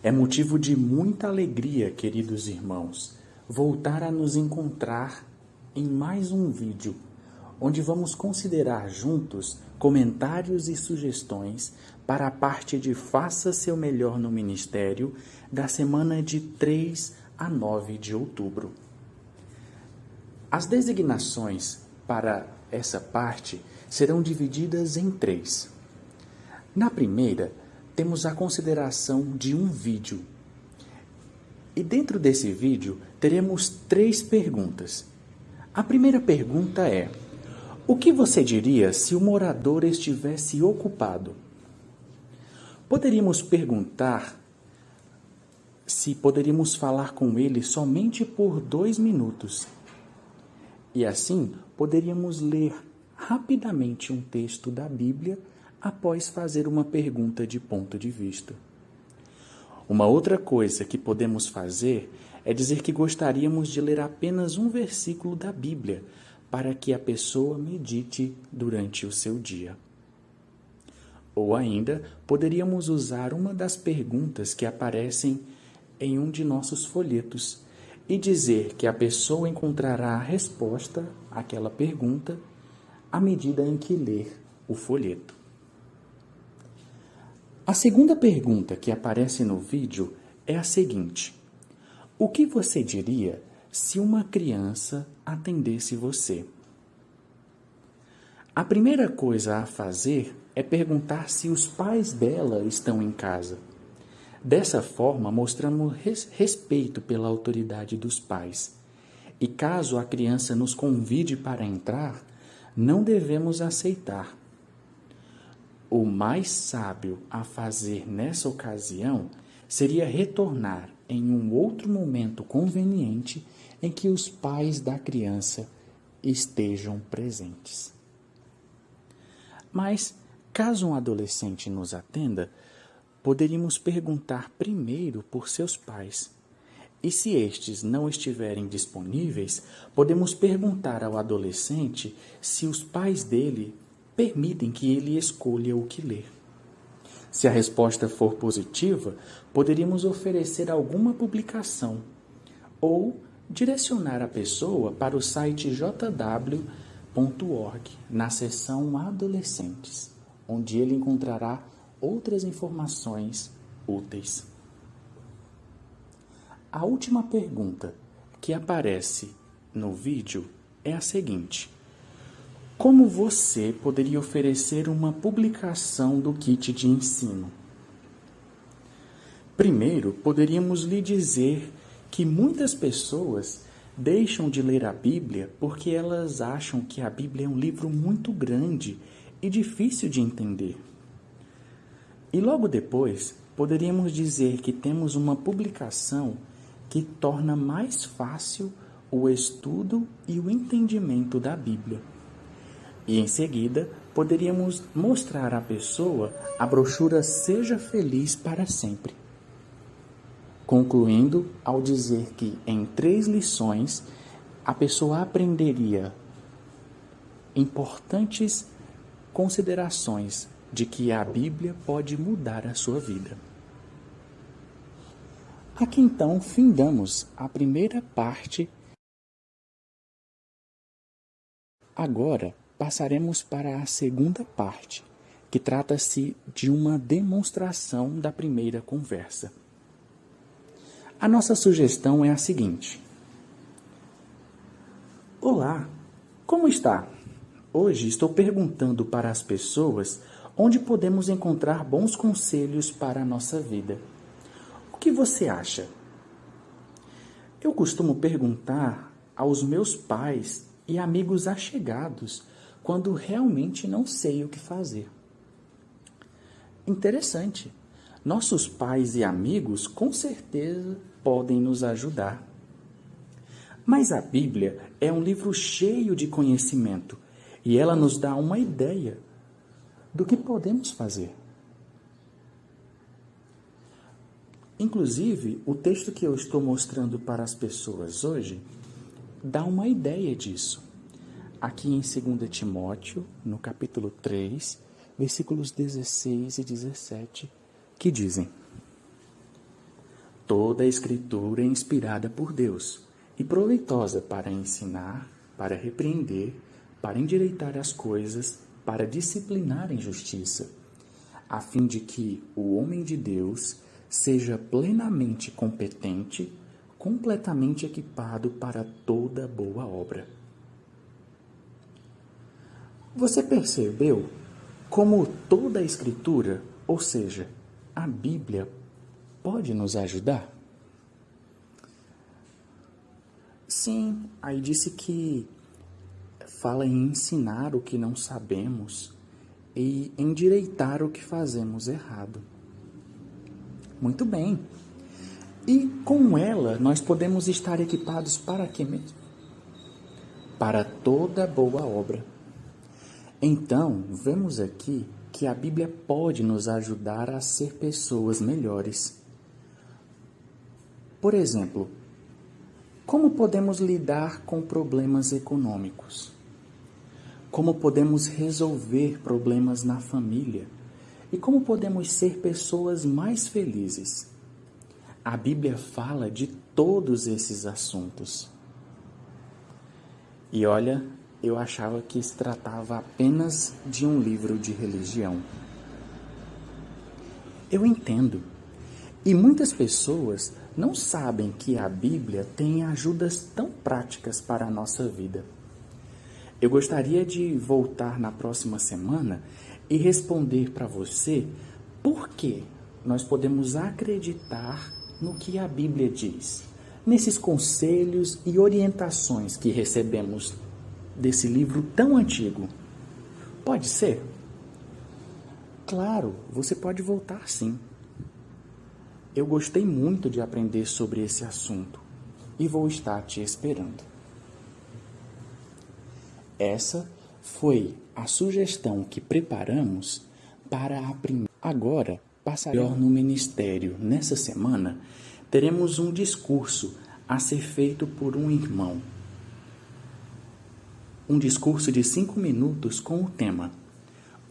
É motivo de muita alegria, queridos irmãos, voltar a nos encontrar em mais um vídeo, onde vamos considerar juntos comentários e sugestões para a parte de Faça Seu Melhor no Ministério da semana de 3 a 9 de outubro. As designações para essa parte serão divididas em 3. Na primeira, temos a consideração de um vídeo. E dentro desse vídeo, teremos 3 perguntas. A primeira pergunta é: o que você diria se o morador estivesse ocupado? Poderíamos perguntar se poderíamos falar com ele somente por 2 minutos. E assim, poderíamos ler rapidamente um texto da Bíblia após fazer uma pergunta de ponto de vista. Uma outra coisa que podemos fazer é dizer que gostaríamos de ler apenas um versículo da Bíblia para que a pessoa medite durante o seu dia. Ou ainda, poderíamos usar uma das perguntas que aparecem em um de nossos folhetos e dizer que a pessoa encontrará a resposta àquela pergunta à medida em que ler o folheto. A segunda pergunta que aparece no vídeo é a seguinte: o que você diria se uma criança atendesse você? A primeira coisa a fazer é perguntar se os pais dela estão em casa. Dessa forma, mostramos respeito pela autoridade dos pais. E caso a criança nos convide para entrar, não devemos aceitar. O mais sábio a fazer nessa ocasião seria retornar em um outro momento conveniente em que os pais da criança estejam presentes. Mas, caso um adolescente nos atenda, poderíamos perguntar primeiro por seus pais. E se estes não estiverem disponíveis, podemos perguntar ao adolescente se os pais dele permitem que ele escolha o que ler. Se a resposta for positiva, poderíamos oferecer alguma publicação ou direcionar a pessoa para o site jw.org na seção Adolescentes, onde ele encontrará outras informações úteis. A última pergunta que aparece no vídeo é a seguinte: como você poderia oferecer uma publicação do kit de ensino? Primeiro, poderíamos lhe dizer que muitas pessoas deixam de ler a Bíblia porque elas acham que a Bíblia é um livro muito grande e difícil de entender. E logo depois, poderíamos dizer que temos uma publicação que torna mais fácil o estudo e o entendimento da Bíblia. E em seguida, poderíamos mostrar à pessoa a brochura Seja Feliz para Sempre. Concluindo ao dizer que em 3 lições, a pessoa aprenderia importantes considerações de que a Bíblia pode mudar a sua vida. Aqui então findamos a primeira parte. Agora passaremos para a segunda parte, que trata-se de uma demonstração da primeira conversa. A nossa sugestão é a seguinte: olá, como está? Hoje estou perguntando para as pessoas onde podemos encontrar bons conselhos para a nossa vida. O que você acha? Eu costumo perguntar aos meus pais e amigos achegados quando realmente não sei o que fazer. Interessante. Nossos pais e amigos com certeza podem nos ajudar. Mas a Bíblia é um livro cheio de conhecimento e ela nos dá uma ideia do que podemos fazer. Inclusive, o texto que eu estou mostrando para as pessoas hoje dá uma ideia disso. Aqui em 2 Timóteo, no capítulo 3, versículos 16 e 17, que dizem: Toda a Escritura é inspirada por Deus e proveitosa para ensinar, para repreender, para endireitar as coisas, para disciplinar em justiça, a fim de que o homem de Deus seja plenamente competente, completamente equipado para toda boa obra. Você percebeu como toda a Escritura, ou seja, a Bíblia, pode nos ajudar? Sim, aí disse que fala em ensinar o que não sabemos e endireitar o que fazemos errado. Muito bem. E com ela nós podemos estar equipados para quê mesmo? Para toda boa obra. Então, vemos aqui que a Bíblia pode nos ajudar a ser pessoas melhores. Por exemplo, como podemos lidar com problemas econômicos? Como podemos resolver problemas na família? E como podemos ser pessoas mais felizes? A Bíblia fala de todos esses assuntos. E olha, eu achava que se tratava apenas de um livro de religião. Eu entendo. E muitas pessoas não sabem que a Bíblia tem ajudas tão práticas para a nossa vida. Eu gostaria de voltar na próxima semana e responder para você por que nós podemos acreditar no que a Bíblia diz, nesses conselhos e orientações que recebemos desse livro tão antigo. Pode ser? Claro, você pode voltar sim. Eu gostei muito de aprender sobre esse assunto e vou estar te esperando. Essa foi a sugestão que preparamos para a primeira. Agora, passaremos no ministério. Nessa semana, teremos um discurso a ser feito por um irmão. Um discurso de 5 minutos com o tema: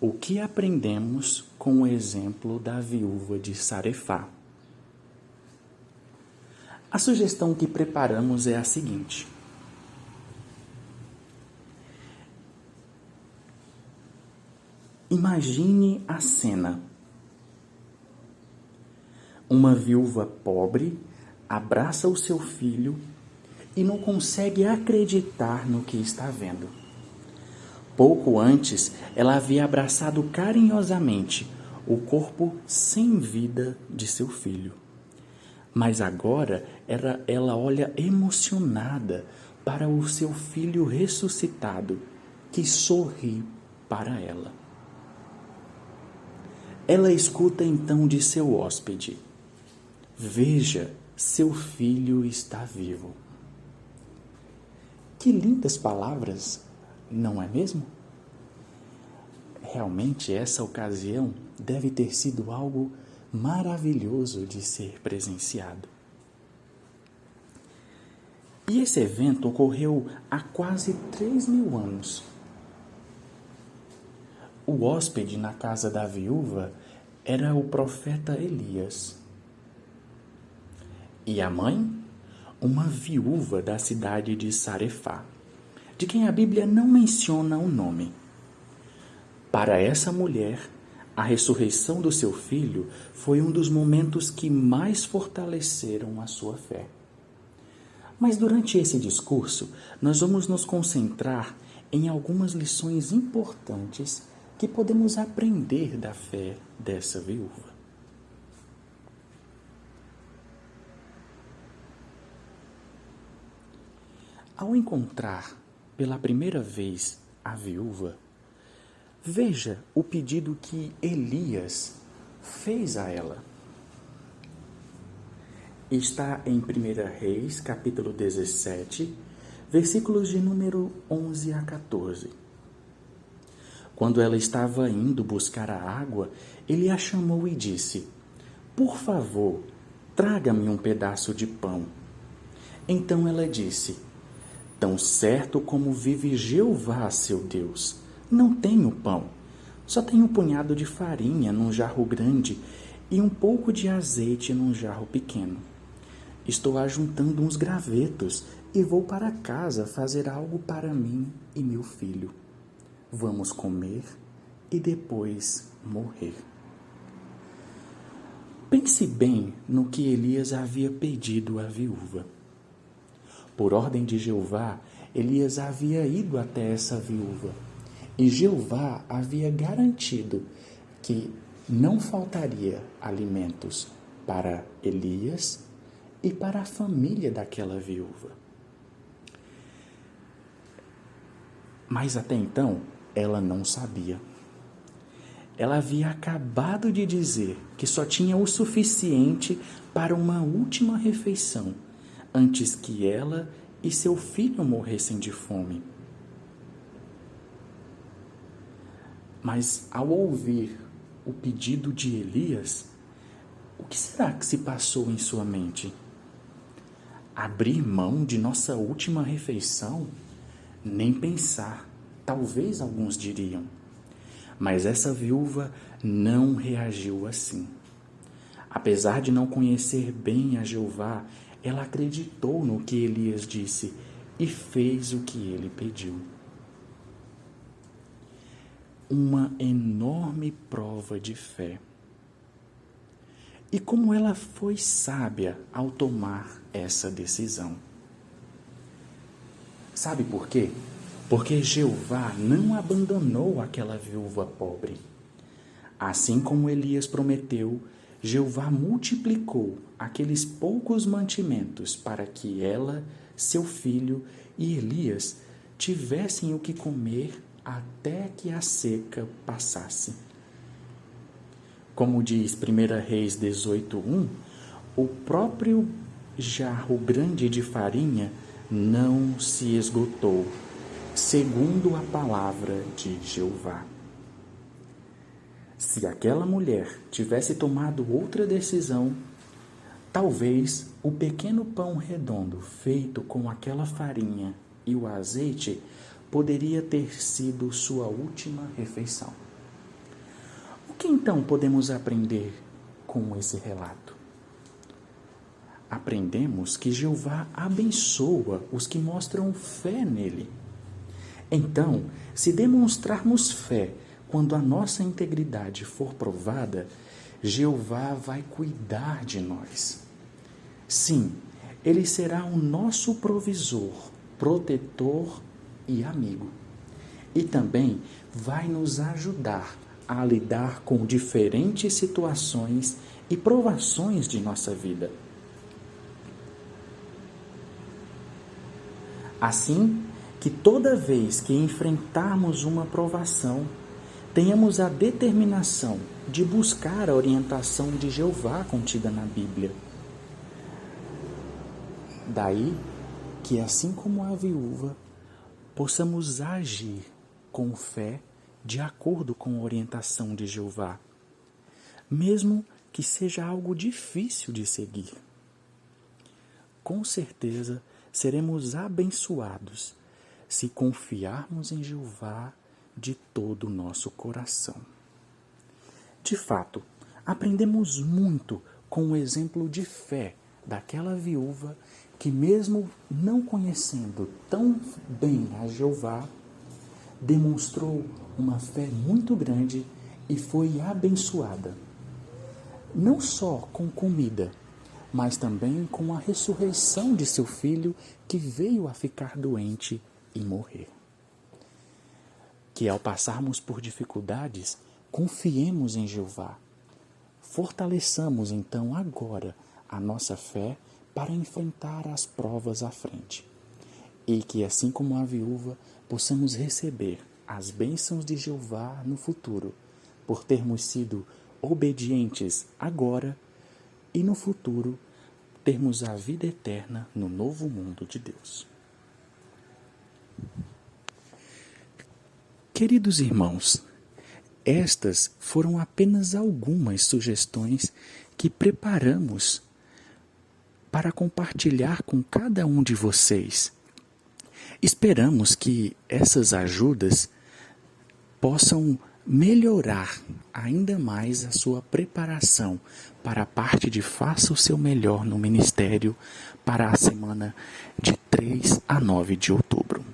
o que aprendemos com o exemplo da viúva de Sarefá? A sugestão que preparamos é a seguinte: imagine a cena. Uma viúva pobre abraça o seu filho e não consegue acreditar no que está vendo. Pouco antes, ela havia abraçado carinhosamente o corpo sem vida de seu filho. Mas agora ela olha emocionada para o seu filho ressuscitado, que sorri para ela. Ela escuta então de seu hóspede: veja, seu filho está vivo. Que lindas palavras, não é mesmo? Realmente essa ocasião deve ter sido algo maravilhoso de ser presenciado. E esse evento ocorreu há quase 3.000 anos. O hóspede na casa da viúva era o profeta Elias. E a mãe? Uma viúva da cidade de Sarefá, de quem a Bíblia não menciona o nome. Para essa mulher, a ressurreição do seu filho foi um dos momentos que mais fortaleceram a sua fé. Mas durante esse discurso, nós vamos nos concentrar em algumas lições importantes que podemos aprender da fé dessa viúva. Ao encontrar pela primeira vez a viúva, veja o pedido que Elias fez a ela. Está em 1 Reis, capítulo 17, versículos de número 11 a 14. Quando ela estava indo buscar a água, ele a chamou e disse: por favor, traga-me um pedaço de pão. Então ela disse: tão certo como vive Jeová, seu Deus, não tenho pão. Só tenho um punhado de farinha num jarro grande e um pouco de azeite num jarro pequeno. Estou ajuntando uns gravetos e vou para casa fazer algo para mim e meu filho. Vamos comer e depois morrer. Pense bem no que Elias havia pedido à viúva. Por ordem de Jeová, Elias havia ido até essa viúva, e Jeová havia garantido que não faltaria alimentos para Elias e para a família daquela viúva. Mas até então, ela não sabia. Ela havia acabado de dizer que só tinha o suficiente para uma última refeição, antes que ela e seu filho morressem de fome. Mas ao ouvir o pedido de Elias, o que será que se passou em sua mente? Abrir mão de nossa última refeição? Nem pensar, talvez alguns diriam. Mas essa viúva não reagiu assim. Apesar de não conhecer bem a Jeová, ela acreditou no que Elias disse e fez o que ele pediu. Uma enorme prova de fé. E como ela foi sábia ao tomar essa decisão. Sabe por quê? Porque Jeová não abandonou aquela viúva pobre. Assim como Elias prometeu, Jeová multiplicou aqueles poucos mantimentos para que ela, seu filho e Elias tivessem o que comer até que a seca passasse. Como diz 1 Reis 18:1, o próprio jarro grande de farinha não se esgotou, segundo a palavra de Jeová. Se aquela mulher tivesse tomado outra decisão, talvez o pequeno pão redondo feito com aquela farinha e o azeite poderia ter sido sua última refeição. O que então podemos aprender com esse relato? Aprendemos que Jeová abençoa os que mostram fé nele. Então, se demonstrarmos fé quando a nossa integridade for provada, Jeová vai cuidar de nós. Sim, ele será o nosso provisor, protetor e amigo. E também vai nos ajudar a lidar com diferentes situações e provações de nossa vida. Assim que toda vez que enfrentarmos uma provação, tenhamos a determinação de buscar a orientação de Jeová contida na Bíblia. Daí que, assim como a viúva, possamos agir com fé de acordo com a orientação de Jeová, mesmo que seja algo difícil de seguir. Com certeza seremos abençoados se confiarmos em Jeová de todo o nosso coração. De fato, aprendemos muito com o exemplo de fé daquela viúva que, mesmo não conhecendo tão bem a Jeová, demonstrou uma fé muito grande e foi abençoada, não só com comida, mas também com a ressurreição de seu filho que veio a ficar doente e morrer. Que ao passarmos por dificuldades, confiemos em Jeová. Fortaleçamos então agora a nossa fé para enfrentar as provas à frente. E que, assim como a viúva, possamos receber as bênçãos de Jeová no futuro, por termos sido obedientes agora e no futuro termos a vida eterna no novo mundo de Deus. Queridos irmãos, estas foram apenas algumas sugestões que preparamos para compartilhar com cada um de vocês. Esperamos que essas ajudas possam melhorar ainda mais a sua preparação para a parte de faça o seu melhor no ministério para a semana de 3 a 9 de outubro.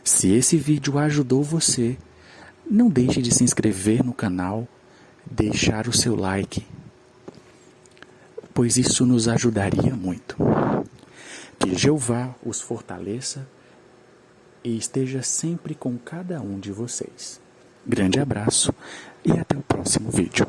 Se esse vídeo ajudou você, não deixe de se inscrever no canal, deixar o seu like, pois isso nos ajudaria muito. Que Jeová os fortaleça e esteja sempre com cada um de vocês. Grande abraço e até o próximo vídeo.